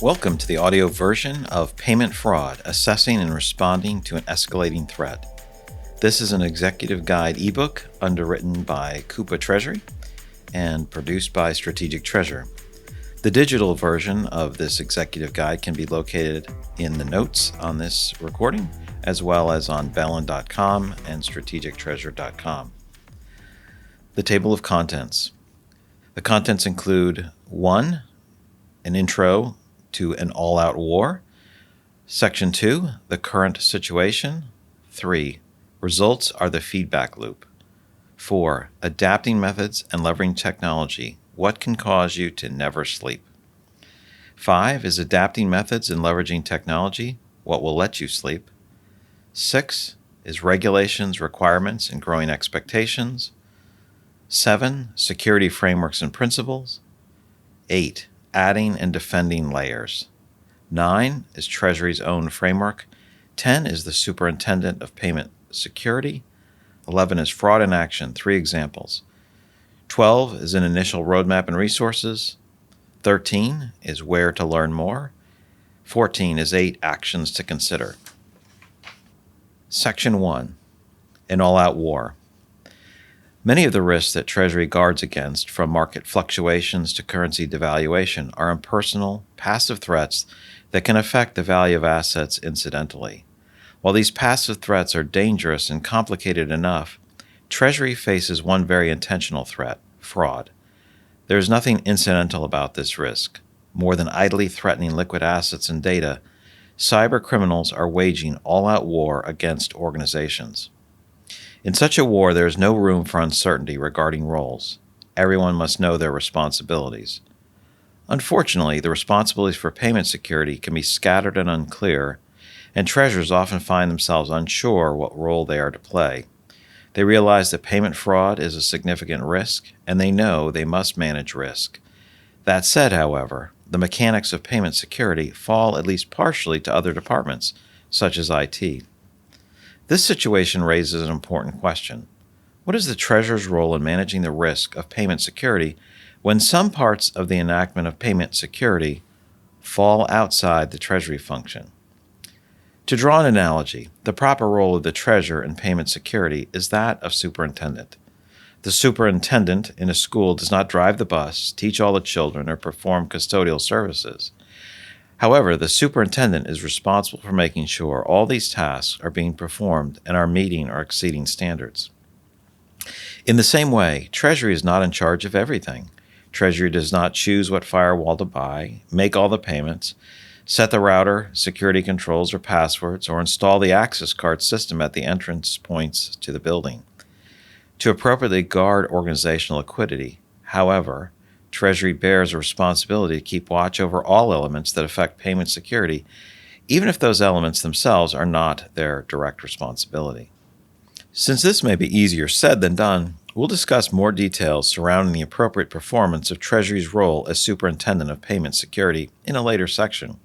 Welcome to the audio version of Payment Fraud, Assessing and Responding to an Escalating Threat. This is an executive guide ebook underwritten by Coupa Treasury and produced by Strategic Treasure. The digital version of this executive guide can be located in the notes on this recording, as well as on bellin.com and strategictreasure.com. The table of contents. The contents include 1. An intro to An AllOut War. Section 2, the current situation. 3, results are the feedback loop. 4, adapting methods and leveraging technology. What can cause you to never sleep? 5 is adapting methods and leveraging technology. What will let you sleep? 6 is regulations, requirements, and growing expectations. 7, security frameworks and principles. 8, adding and defending layers. 9 is Treasury's own framework. 10 is the Superintendent of Payment Security. 11 is fraud in action, 3 examples. 12 is an initial roadmap and resources. 13 is where to learn more. 14 is 8 actions to consider. Section 1, An AllOut War. Many of the risks that Treasury guards against, from market fluctuations to currency devaluation, are impersonal, passive threats that can affect the value of assets incidentally. While these passive threats are dangerous and complicated enough, Treasury faces one very intentional threat: fraud. There is nothing incidental about this risk. More than idly threatening liquid assets and data, cyber criminals are waging all-out war against organizations. In such a war, there is no room for uncertainty regarding roles. Everyone must know their responsibilities. Unfortunately, the responsibilities for payment security can be scattered and unclear, and treasurers often find themselves unsure what role they are to play. They realize that payment fraud is a significant risk, and they know they must manage risk. That said, however, the mechanics of payment security fall at least partially to other departments, such as IT. This situation raises an important question. What is the Treasurer's role in managing the risk of payment security when some parts of the enactment of payment security fall outside the Treasury function? To draw an analogy, the proper role of the Treasurer in payment security is that of superintendent. The superintendent in a school does not drive the bus, teach all the children, or perform custodial services. However, the superintendent is responsible for making sure all these tasks are being performed and are meeting or exceeding standards. In the same way, Treasury is not in charge of everything. Treasury does not choose what firewall to buy, make all the payments, set the router, security controls or passwords, or install the access card system at the entrance points to the building. To appropriately guard organizational liquidity, however, Treasury bears a responsibility to keep watch over all elements that affect payment security, even if those elements themselves are not their direct responsibility. Since this may be easier said than done, we'll discuss more details surrounding the appropriate performance of Treasury's role as Superintendent of Payment Security in a later section.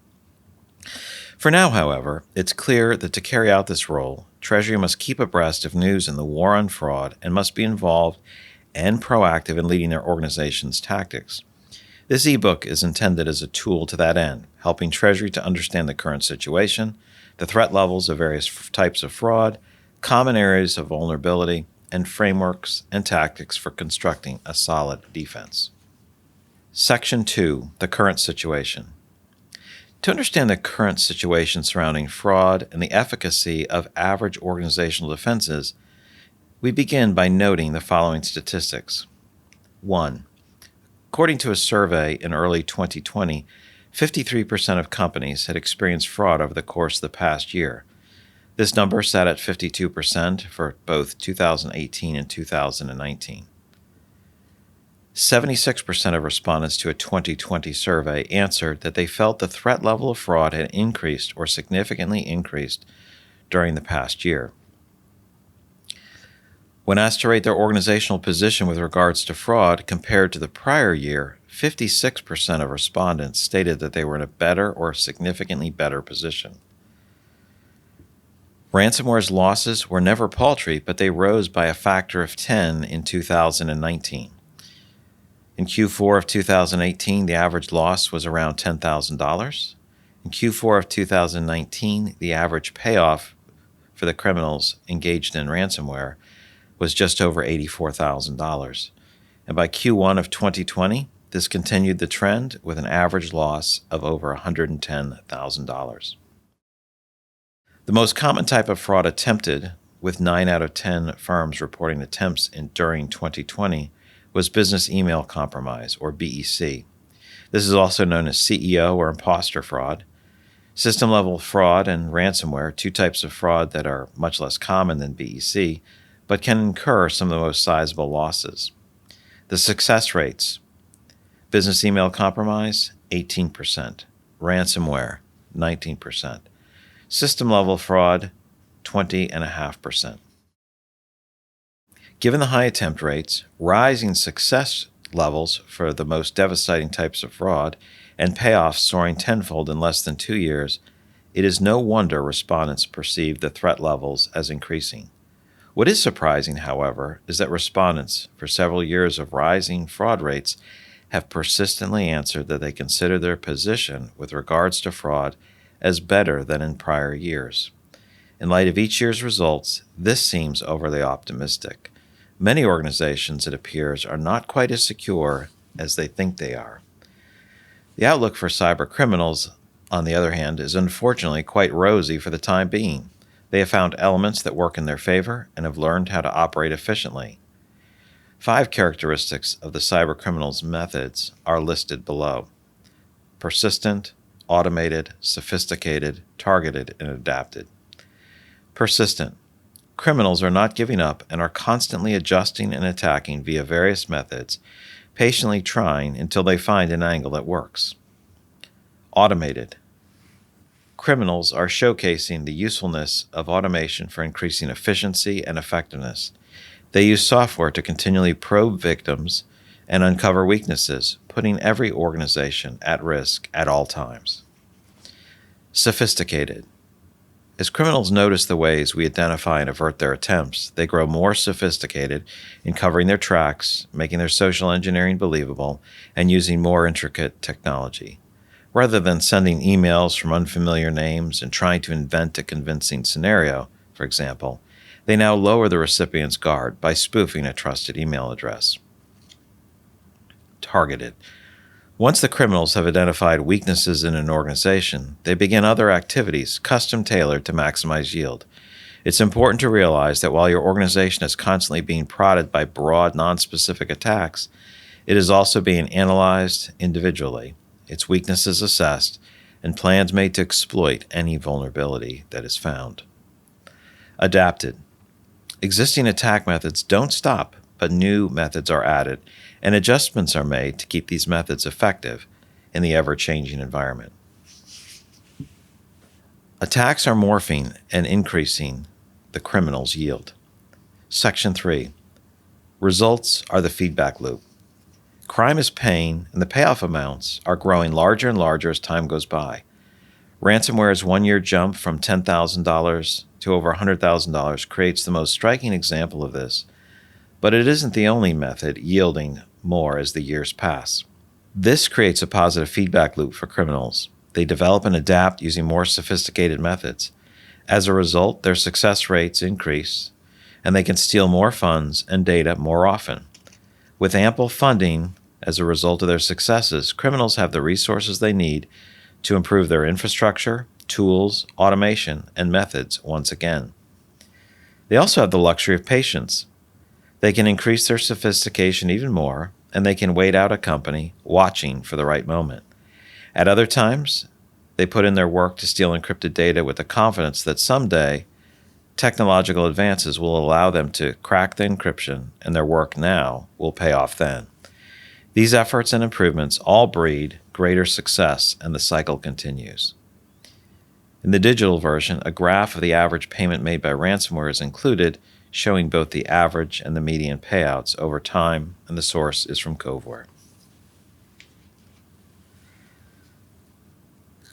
For now, however, it's clear that to carry out this role, Treasury must keep abreast of news in the war on fraud and must be involved and proactive in leading their organization's tactics. This ebook is intended as a tool to that end, helping Treasury to understand the current situation, the threat levels of various types of fraud, common areas of vulnerability, and frameworks and tactics for constructing a solid defense. Section 2, the current situation. To understand the current situation surrounding fraud and the efficacy of average organizational defenses, we begin by noting the following statistics. 1. According to a survey in early 2020, 53% of companies had experienced fraud over the course of the past year. This number sat at 52% for both 2018 and 2019. 76% of respondents to a 2020 survey answered that they felt the threat level of fraud had increased or significantly increased during the past year. When asked to rate their organizational position with regards to fraud compared to the prior year, 56% of respondents stated that they were in a better or significantly better position. Ransomware's losses were never paltry, but they rose by a factor of 10 in 2019. In Q4 of 2018, the average loss was around $10,000. In Q4 of 2019, the average payoff for the criminals engaged in ransomware was just over $84,000. And by Q1 of 2020, this continued the trend with an average loss of over $110,000. The most common type of fraud attempted, with 9 out of 10 firms reporting attempts during 2020, was business email compromise, or BEC. This is also known as CEO or imposter fraud. System-level fraud and ransomware, two types of fraud that are much less common than BEC, but can incur some of the most sizable losses. The success rates: business email compromise, 18%. Ransomware, 19%. System-level fraud, 20.5%. Given the high attempt rates, rising success levels for the most devastating types of fraud, and payoffs soaring tenfold in less than 2 years, it is no wonder respondents perceive the threat levels as increasing. What is surprising, however, is that respondents, for several years of rising fraud rates, have persistently answered that they consider their position with regards to fraud as better than in prior years. In light of each year's results, this seems overly optimistic. Many organizations, it appears, are not quite as secure as they think they are. The outlook for cyber criminals, on the other hand, is unfortunately quite rosy for the time being. They have found elements that work in their favor and have learned how to operate efficiently. 5 characteristics of the cyber criminals' methods are listed below: persistent, automated, sophisticated, targeted, and adapted. Persistent. Criminals are not giving up and are constantly adjusting and attacking via various methods, patiently trying until they find an angle that works. Automated. Criminals are showcasing the usefulness of automation for increasing efficiency and effectiveness. They use software to continually probe victims and uncover weaknesses, putting every organization at risk at all times. Sophisticated. As criminals notice the ways we identify and avert their attempts, they grow more sophisticated in covering their tracks, making their social engineering believable, and using more intricate technology. Rather than sending emails from unfamiliar names and trying to invent a convincing scenario, for example, they now lower the recipient's guard by spoofing a trusted email address. Targeted. Once the criminals have identified weaknesses in an organization, they begin other activities custom-tailored to maximize yield. It's important to realize that while your organization is constantly being prodded by broad, non-specific attacks, it is also being analyzed individually, its weaknesses assessed, and plans made to exploit any vulnerability that is found. Adapted. Existing attack methods don't stop, but new methods are added, and adjustments are made to keep these methods effective in the ever-changing environment. Attacks are morphing and increasing the criminal's yield. Section 3. Results are the feedback loop. Crime is paying, and the payoff amounts are growing larger and larger as time goes by. Ransomware's one-year jump from $10,000 to over $100,000 creates the most striking example of this, but it isn't the only method yielding more as the years pass. This creates a positive feedback loop for criminals. They develop and adapt using more sophisticated methods. As a result, their success rates increase, and they can steal more funds and data more often. With ample funding as a result of their successes, criminals have the resources they need to improve their infrastructure, tools, automation, and methods once again. They also have the luxury of patience. They can increase their sophistication even more, and they can wait out a company watching for the right moment. At other times, they put in their work to steal encrypted data with the confidence that someday technological advances will allow them to crack the encryption, and their work now will pay off then. These efforts and improvements all breed greater success, and the cycle continues. In the digital version, a graph of the average payment made by ransomware is included, showing both the average and the median payouts over time, and the source is from Coveware.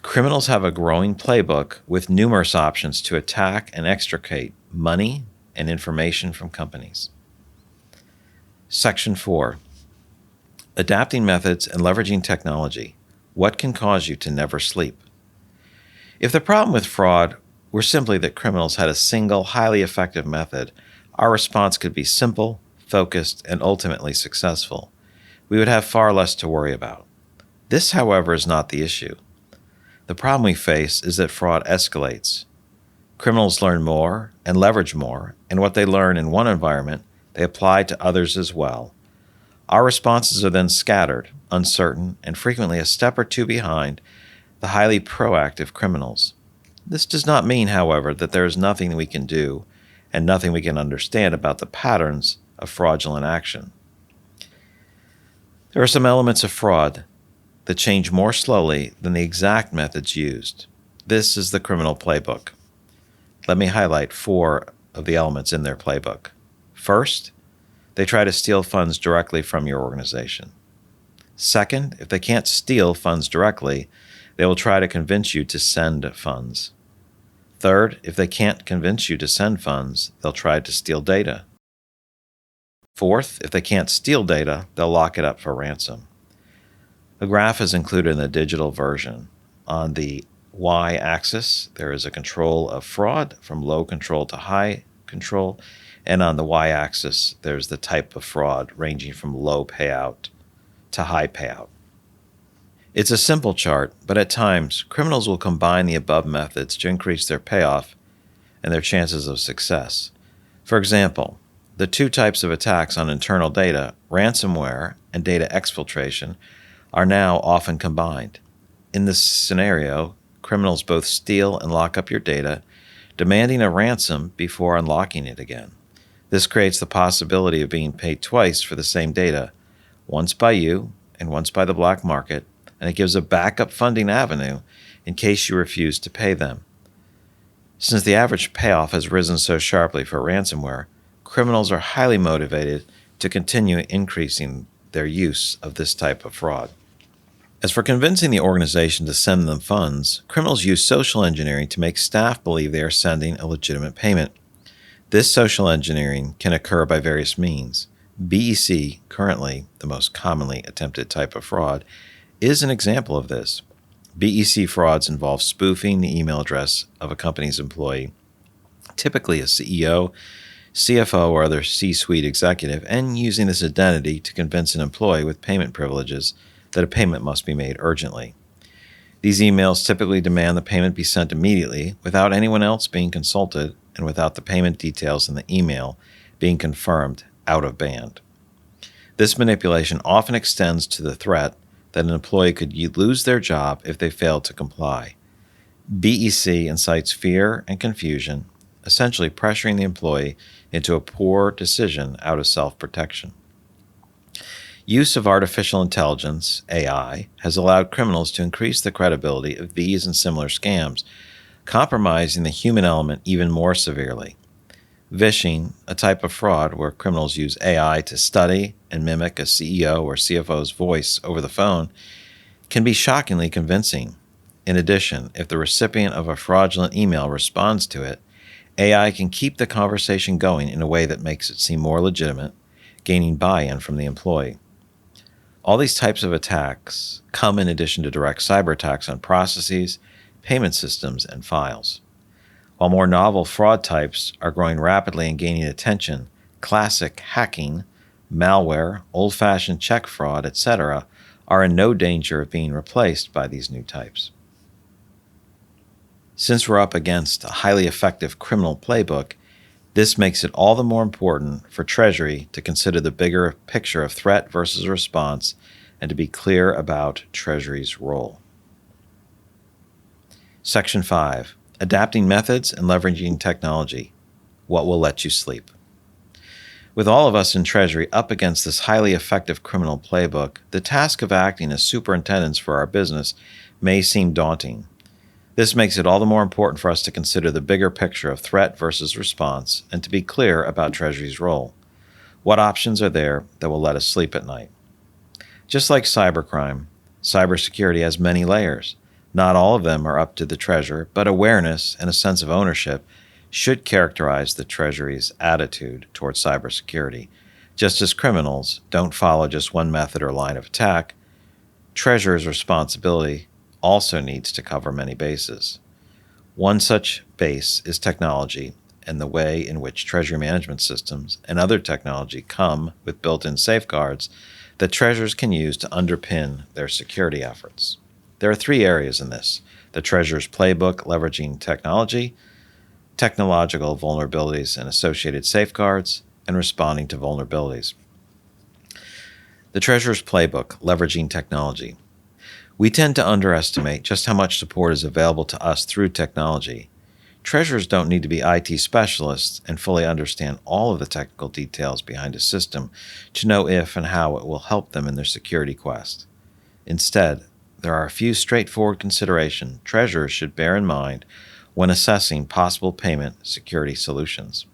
Criminals have a growing playbook with numerous options to attack and extricate money and information from companies. Section 4. Adapting methods and leveraging technology. What can cause you to never sleep? If the problem with fraud were simply that criminals had a single, highly effective method, our response could be simple, focused, and ultimately successful. We would have far less to worry about. This, however, is not the issue. The problem we face is that fraud escalates. Criminals learn more and leverage more, and what they learn in one environment, they apply to others as well. Our responses are then scattered, uncertain, and frequently a step or two behind the highly proactive criminals. This does not mean, however, that there is nothing we can do and nothing we can understand about the patterns of fraudulent action. There are some elements of fraud that change more slowly than the exact methods used. This is the criminal playbook. Let me highlight 4 of the elements in their playbook. First, they try to steal funds directly from your organization. Second, if they can't steal funds directly, they will try to convince you to send funds. Third, if they can't convince you to send funds, they'll try to steal data. Fourth, if they can't steal data, they'll lock it up for ransom. A graph is included in the digital version. On the y-axis, there is a control of fraud from low control to high control, and on the y-axis, there's the type of fraud ranging from low payout to high payout. It's a simple chart, but at times, criminals will combine the above methods to increase their payoff and their chances of success. For example, the 2 types of attacks on internal data, ransomware and data exfiltration, are now often combined. In this scenario, criminals both steal and lock up your data, demanding a ransom before unlocking it again. This creates the possibility of being paid twice for the same data, once by you and once by the black market, and it gives a backup funding avenue in case you refuse to pay them. Since the average payoff has risen so sharply for ransomware, criminals are highly motivated to continue increasing their use of this type of fraud. As for convincing the organization to send them funds, criminals use social engineering to make staff believe they are sending a legitimate payment. This social engineering can occur by various means. BEC, currently the most commonly attempted type of fraud, is an example of this. BEC frauds involve spoofing the email address of a company's employee, typically a CEO, CFO, or other C-suite executive, and using this identity to convince an employee with payment privileges that a payment must be made urgently. These emails typically demand the payment be sent immediately without anyone else being consulted and without the payment details in the email being confirmed out of band. This manipulation often extends to the threat that an employee could lose their job if they fail to comply. BEC incites fear and confusion, essentially pressuring the employee into a poor decision out of self-protection. Use of artificial intelligence, AI, has allowed criminals to increase the credibility of these and similar scams, compromising the human element even more severely. Vishing, a type of fraud where criminals use AI to study and mimic a CEO or CFO's voice over the phone, can be shockingly convincing. In addition, if the recipient of a fraudulent email responds to it, AI can keep the conversation going in a way that makes it seem more legitimate, gaining buy-in from the employee. All these types of attacks come in addition to direct cyber attacks on processes, payment systems, and files. While more novel fraud types are growing rapidly and gaining attention, classic hacking, malware, old-fashioned check fraud, etc., are in no danger of being replaced by these new types. Since we're up against a highly effective criminal playbook, this makes it all the more important for Treasury to consider the bigger picture of threat versus response and to be clear about Treasury's role. Section 5. Adapting methods and leveraging technology. What will let you sleep? With all of us in Treasury up against this highly effective criminal playbook, the task of acting as superintendents for our business may seem daunting. This makes it all the more important for us to consider the bigger picture of threat versus response and to be clear about Treasury's role. What options are there that will let us sleep at night? Just like cybercrime, cybersecurity has many layers. Not all of them are up to the Treasurer, but awareness and a sense of ownership should characterize the Treasury's attitude towards cybersecurity. Just as criminals don't follow just one method or line of attack, treasurer's responsibility also needs to cover many bases. One such base is technology and the way in which treasury management systems and other technology come with built-in safeguards that treasurers can use to underpin their security efforts. There are 3 areas in this: the treasurer's playbook leveraging technology, technological vulnerabilities and associated safeguards, and responding to vulnerabilities. The treasurer's playbook leveraging technology. We tend to underestimate just how much support is available to us through technology. Treasurers don't need to be IT specialists and fully understand all of the technical details behind a system to know if and how it will help them in their security quest. Instead, there are a few straightforward considerations treasurers should bear in mind when assessing possible payment security solutions.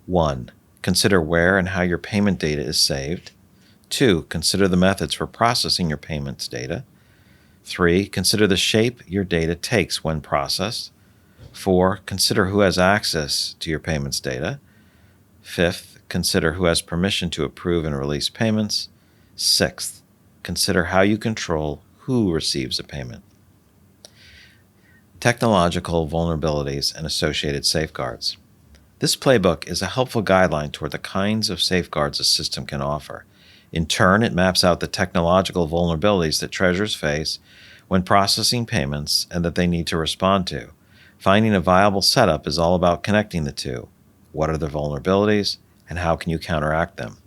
1. Consider where and how your payment data is saved. 2. Consider the methods for processing your payments data. 3. Consider the shape your data takes when processed. 4. Consider who has access to your payments data. 5th, consider who has permission to approve and release payments. 6th, consider how you control who receives a payment. Technological vulnerabilities and associated safeguards. This playbook is a helpful guideline toward the kinds of safeguards a system can offer. In turn, it maps out the technological vulnerabilities that treasurers face when processing payments and that they need to respond to. Finding a viable setup is all about connecting the two. What are the vulnerabilities, and how can you counteract them?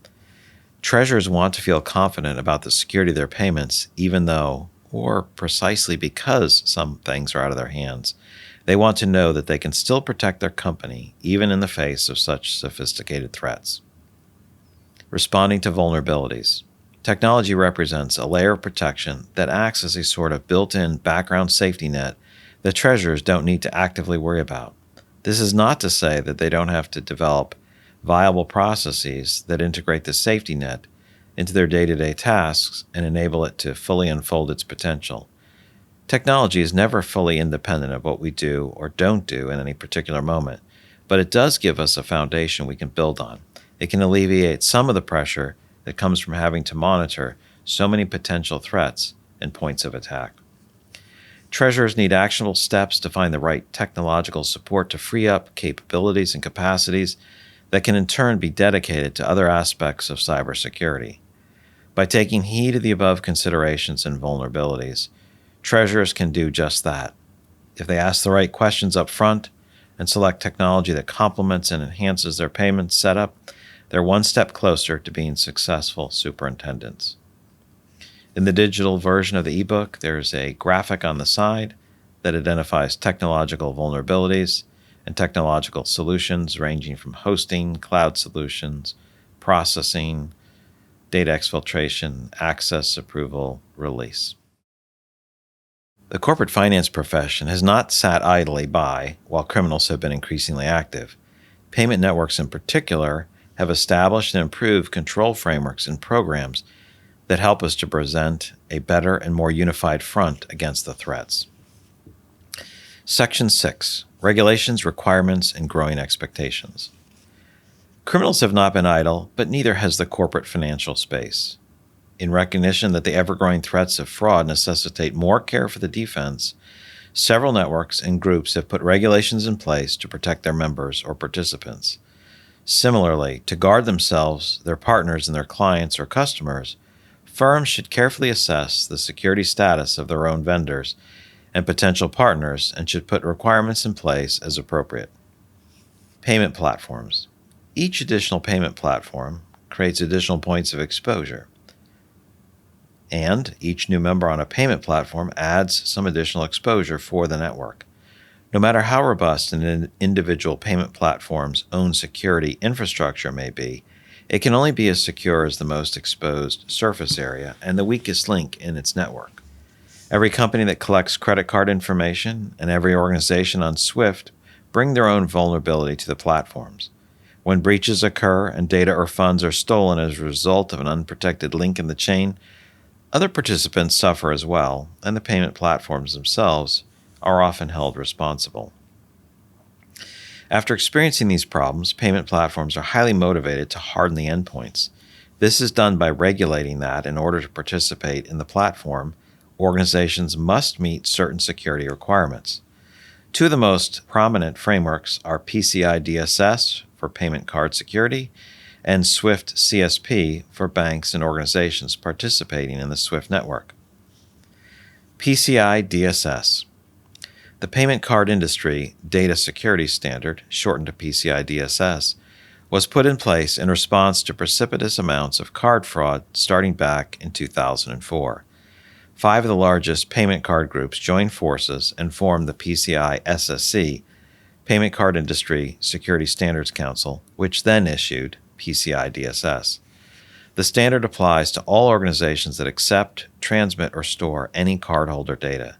Treasurers want to feel confident about the security of their payments, even though, or precisely because, some things are out of their hands. They want to know that they can still protect their company, even in the face of such sophisticated threats. Responding to vulnerabilities. Technology represents a layer of protection that acts as a sort of built-in background safety net that treasurers don't need to actively worry about. This is not to say that they don't have to develop viable processes that integrate the safety net into their day-to-day tasks and enable it to fully unfold its potential. Technology is never fully independent of what we do or don't do in any particular moment, but it does give us a foundation we can build on. It can alleviate some of the pressure that comes from having to monitor so many potential threats and points of attack. Treasurers need actionable steps to find the right technological support to free up capabilities and capacities that can in turn be dedicated to other aspects of cybersecurity. By taking heed of the above considerations and vulnerabilities, treasurers can do just that. If they ask the right questions up front and select technology that complements and enhances their payment setup, they're one step closer to being successful superintendents. In the digital version of the ebook, there's a graphic on the side that identifies technological vulnerabilities and technological solutions ranging from hosting, cloud solutions, processing, data exfiltration, access, approval, release. The corporate finance profession has not sat idly by while criminals have been increasingly active. Payment networks in particular have established and improved control frameworks and programs that help us to present a better and more unified front against the threats. Section 6. Regulations, Requirements, and Growing Expectations. Criminals have not been idle, but neither has the corporate financial space. In recognition that the ever-growing threats of fraud necessitate more care for the defense, several networks and groups have put regulations in place to protect their members or participants. Similarly, to guard themselves, their partners, and their clients or customers, firms should carefully assess the security status of their own vendors and potential partners and should put requirements in place as appropriate. Payment platforms. Each additional payment platform creates additional points of exposure, and each new member on a payment platform adds some additional exposure for the network. No matter how robust an individual payment platform's own security infrastructure may be, it can only be as secure as the most exposed surface area and the weakest link in its network. Every company that collects credit card information and every organization on SWIFT bring their own vulnerability to the platforms. When breaches occur and data or funds are stolen as a result of an unprotected link in the chain, other participants suffer as well, and the payment platforms themselves are often held responsible. After experiencing these problems, payment platforms are highly motivated to harden the endpoints. This is done by regulating that in order to participate in the platform, organizations must meet certain security requirements. Two of the most prominent frameworks are PCI DSS for payment card security and SWIFT CSP for banks and organizations participating in the SWIFT network. PCI DSS. The Payment Card Industry Data Security Standard, shortened to PCI DSS, was put in place in response to precipitous amounts of card fraud starting back in 2004. 5 of the largest payment card groups joined forces and formed the PCI SSC, Payment Card Industry Security Standards Council, which then issued PCI DSS. The standard applies to all organizations that accept, transmit, or store any cardholder data.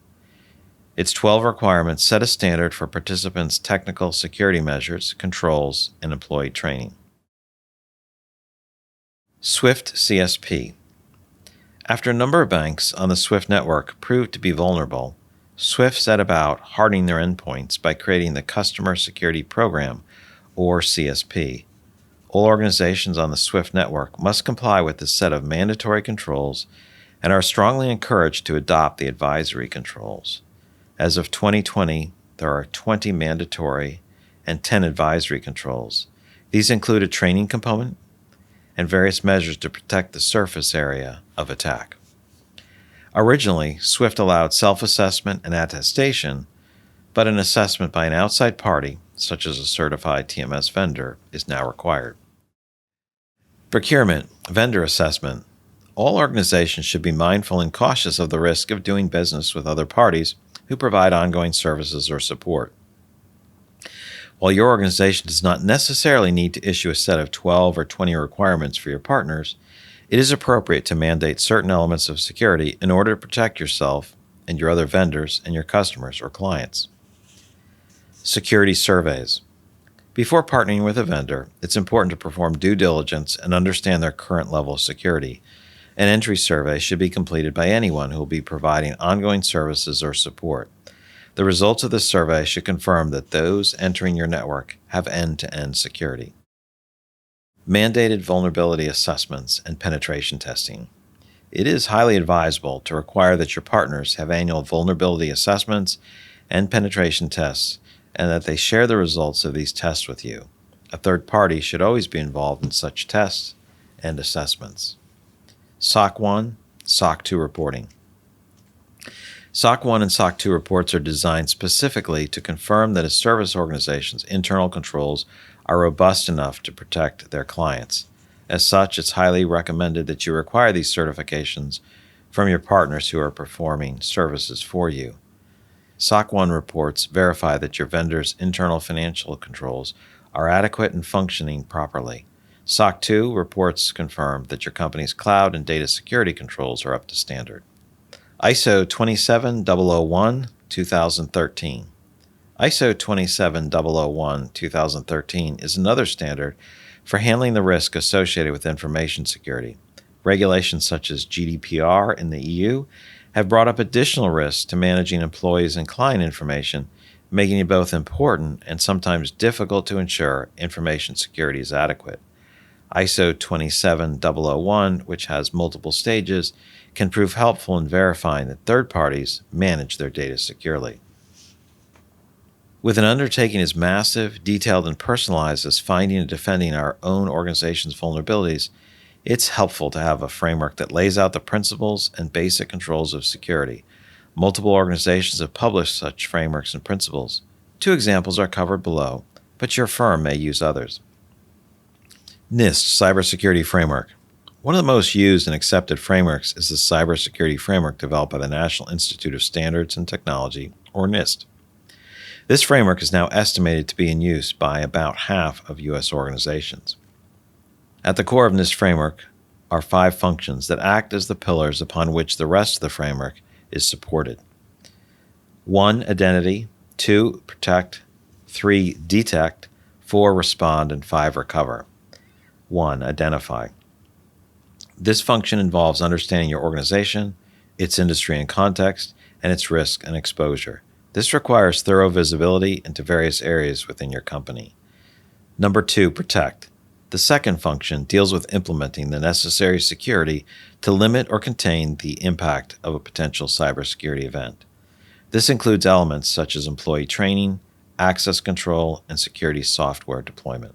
Its 12 requirements set a standard for participants' technical security measures, controls, and employee training. SWIFT CSP. After a number of banks on the SWIFT network proved to be vulnerable, SWIFT set about hardening their endpoints by creating the Customer Security Program, or CSP. All organizations on the SWIFT network must comply with this set of mandatory controls and are strongly encouraged to adopt the advisory controls. As of 2020, there are 20 mandatory and 10 advisory controls. These include a training component and various measures to protect the surface area of attack. Originally, SWIFT allowed self-assessment and attestation, but an assessment by an outside party, such as a certified TMS vendor, is now required. Procurement, vendor assessment. All organizations should be mindful and cautious of the risk of doing business with other parties who provide ongoing services or support. While your organization does not necessarily need to issue a set of 12 or 20 requirements for your partners, it is appropriate to mandate certain elements of security in order to protect yourself and your other vendors and your customers or clients. Security surveys. Before partnering with a vendor, it's important to perform due diligence and understand their current level of security. An entry survey should be completed by anyone who will be providing ongoing services or support. The results of this survey should confirm that those entering your network have end-to-end security. Mandated vulnerability assessments and penetration testing. It is highly advisable to require that your partners have annual vulnerability assessments and penetration tests, and that they share the results of these tests with you. A third party should always be involved in such tests and assessments. SOC 1, SOC 2 reporting. SOC 1 and SOC 2 reports are designed specifically to confirm that a service organization's internal controls are robust enough to protect their clients. As such, it's highly recommended that you require these certifications from your partners who are performing services for you. SOC 1 reports verify that your vendor's internal financial controls are adequate and functioning properly. SOC 2 reports confirm that your company's cloud and data security controls are up to standard. ISO 27001, 2013. ISO 27001, 2013 is another standard for handling the risk associated with information security. Regulations such as GDPR in the EU have brought up additional risks to managing employees and client information, making it both important and sometimes difficult to ensure information security is adequate. ISO 27001, which has multiple stages, can prove helpful in verifying that third parties manage their data securely. With an undertaking as massive, detailed, and personalized as finding and defending our own organization's vulnerabilities, it's helpful to have a framework that lays out the principles and basic controls of security. Multiple organizations have published such frameworks and principles. 2 examples are covered below, but your firm may use others. NIST Cybersecurity Framework. One of the most used and accepted frameworks is the Cybersecurity Framework developed by the National Institute of Standards and Technology, or NIST. This framework is now estimated to be in use by about half of U.S. organizations. At the core of NIST framework are 5 functions that act as the pillars upon which the rest of the framework is supported. 1. Identity. 2. Protect. 3. Detect. 4. Respond. And 5. Recover. 1. Identify. This function involves understanding your organization, its industry and context, and its risk and exposure. This requires thorough visibility into various areas within your company. Number 2, protect. The second function deals with implementing the necessary security to limit or contain the impact of a potential cybersecurity event. This includes elements such as employee training, access control, and security software deployment.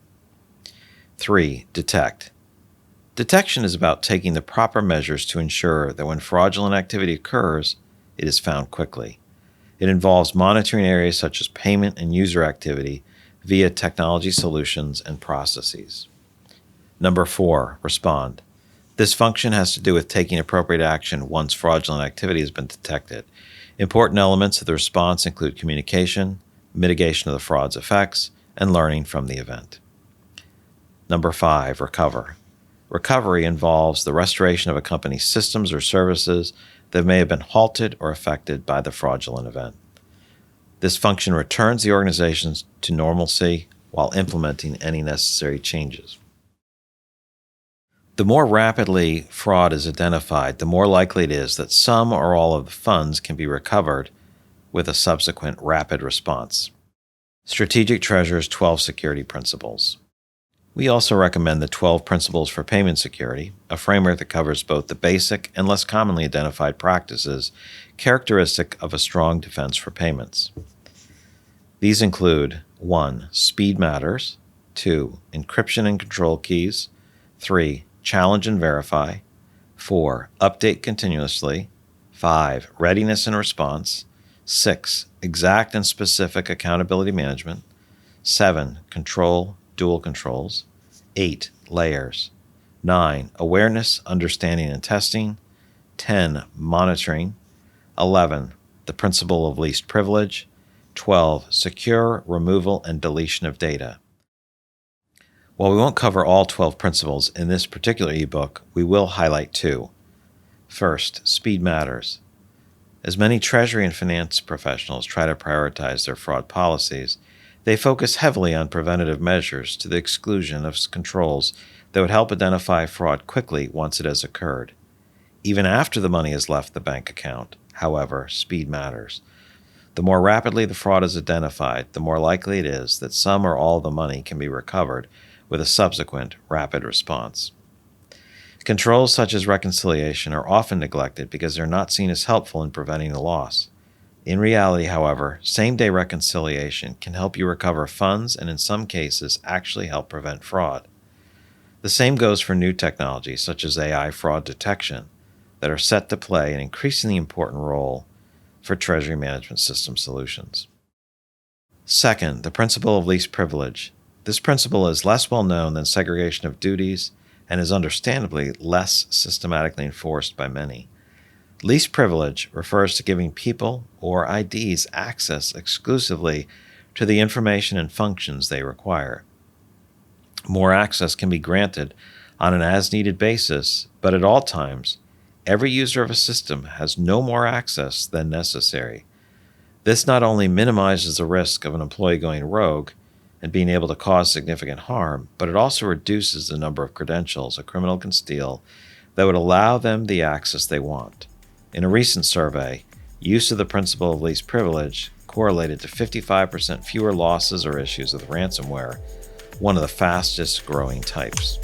3, detect. Detection is about taking the proper measures to ensure that when fraudulent activity occurs, it is found quickly. It involves monitoring areas such as payment and user activity via technology solutions and processes. Number 4, respond. This function has to do with taking appropriate action once fraudulent activity has been detected. Important elements of the response include communication, mitigation of the fraud's effects, and learning from the event. Number 5, recover. Recovery involves the restoration of a company's systems or services that may have been halted or affected by the fraudulent event. This function returns the organization to normalcy while implementing any necessary changes. The more rapidly fraud is identified, the more likely it is that some or all of the funds can be recovered with a subsequent rapid response. Strategic Treasure's 12 Security Principles. We also recommend the 12 Principles for Payment Security, a framework that covers both the basic and less commonly identified practices characteristic of a strong defense for payments. These include 1. Speed matters. 2. Encryption and control keys. 3. Challenge and verify. 4. Update continuously. 5. Readiness and response. 6. Exact and specific accountability management. 7. Control, dual controls. 8. Layers. 9. Awareness, understanding, and testing. 10. Monitoring. 11. The principle of least privilege. 12. Secure removal and deletion of data. While we won't cover all 12 principles in this particular ebook, we will highlight 2. First, speed matters. As many treasury and finance professionals try to prioritize their fraud policies, they focus heavily on preventative measures to the exclusion of controls that would help identify fraud quickly once it has occurred. Even after the money has left the bank account, however, speed matters. The more rapidly the fraud is identified, the more likely it is that some or all of the money can be recovered with a subsequent rapid response. Controls such as reconciliation are often neglected because they're not seen as helpful in preventing the loss. In reality, however, same-day reconciliation can help you recover funds and in some cases actually help prevent fraud. The same goes for new technologies such as AI fraud detection that are set to play an increasingly important role for Treasury management system solutions. Second, the principle of least privilege. This principle is less well known than segregation of duties and is understandably less systematically enforced by many. Least privilege refers to giving people or IDs access exclusively to the information and functions they require. More access can be granted on an as-needed basis, but at all times, every user of a system has no more access than necessary. This not only minimizes the risk of an employee going rogue and being able to cause significant harm, but it also reduces the number of credentials a criminal can steal that would allow them the access they want. In a recent survey, use of the principle of least privilege correlated to 55% fewer losses or issues with ransomware, one of the fastest growing types.